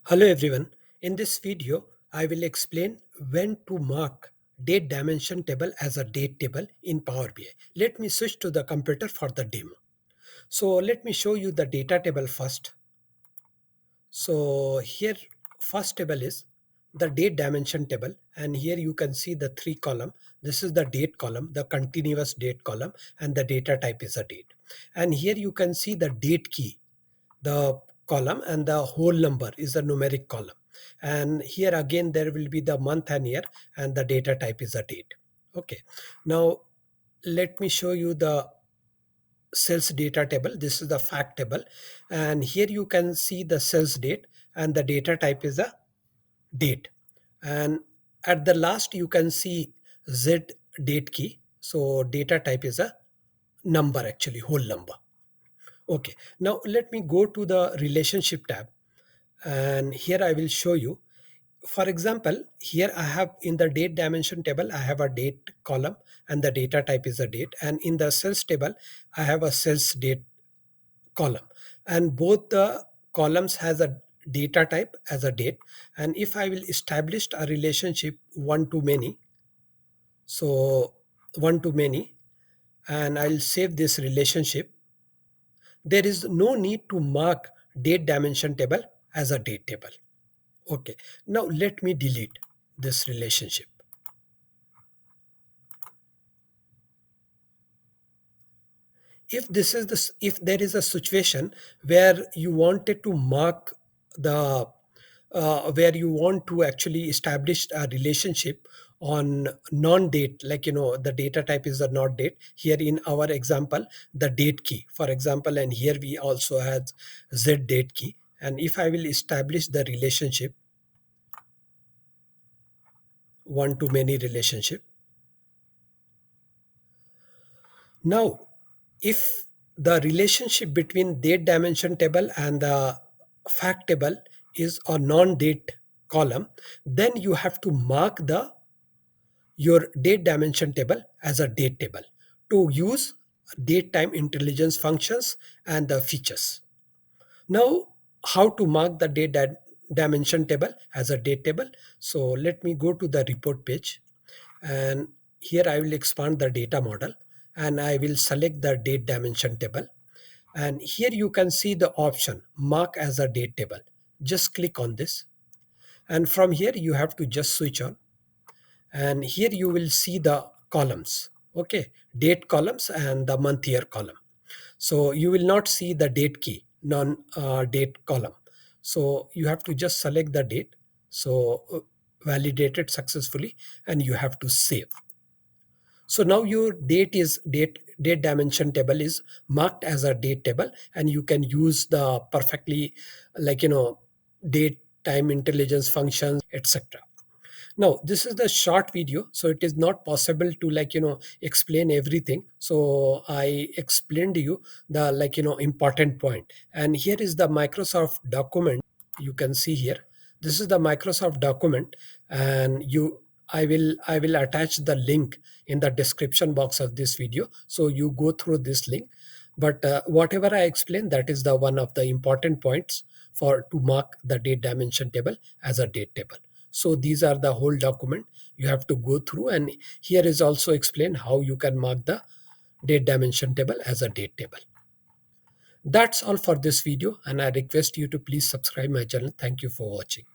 Hello everyone. In this video, I will explain when to mark date dimension table as a date table in Power BI. Let me switch to the computer for the demo. So let me show you the data table first. So here first table is the date dimension table, and here you can see the three column. This is the date column, the continuous date column, and the data type is a date. And here you can see the date key, the column, and the whole number is the numeric column. And here again there will be the month and year, and the data type is a date. Okay, now let me show you the sales data table. This is the fact table, and here you can see the sales date, and the data type is a date. And at the last you can see z date key, so data type is a number, actually whole number. Okay, now let me go to the relationship tab, and here I will show you. For example, here I have in the date dimension table, I have a date column, and the data type is a date. And in the sales table, I have a sales date column, and both the columns has a data type as a date. And if I will establish a relationship one to many, so one to many, and I'll save this relationship, there is no need to mark date dimension table as a date table. Okay, now let me delete this relationship. If this is this, if there is a situation where you wanted to mark the where you want to actually establish a relationship on non-date, like the data type is a not date, here in our example the date key for example, and here we also have z date key. And if I will establish the relationship one to many relationship, now if the relationship between date dimension table and the fact table is a non-date column, then you have to mark the your date dimension table as a date table to use date time intelligence functions and the features. Now, how to mark the dimension table as a date table? So let me go to the report page, and here I will expand the data model, and I will select the date dimension table. And here you can see the option mark as a date table. Just click on this, and from here you have to just switch on, and here you will see the columns. Okay, date columns and the month year column. So you will not see the date key non date column, so you have to just select the date. So validated successfully, and you have to save. So now your date dimension table is marked as a date table, and you can use the perfectly, like date time intelligence functions, etc. Now this is the short video, so it is not possible to, explain everything. So I explained to you the, important point. And here is the Microsoft document. You can see here, this is the Microsoft document, and I will attach the link in the description box of this video, so you go through this link. But whatever I explained, that is the one of the important points for to mark the date dimension table as a date table. So these are the whole document you have to go through, and here is also explained how you can mark the date dimension table as a date table. That's all for this video, and I request you to please subscribe my channel. Thank you for watching.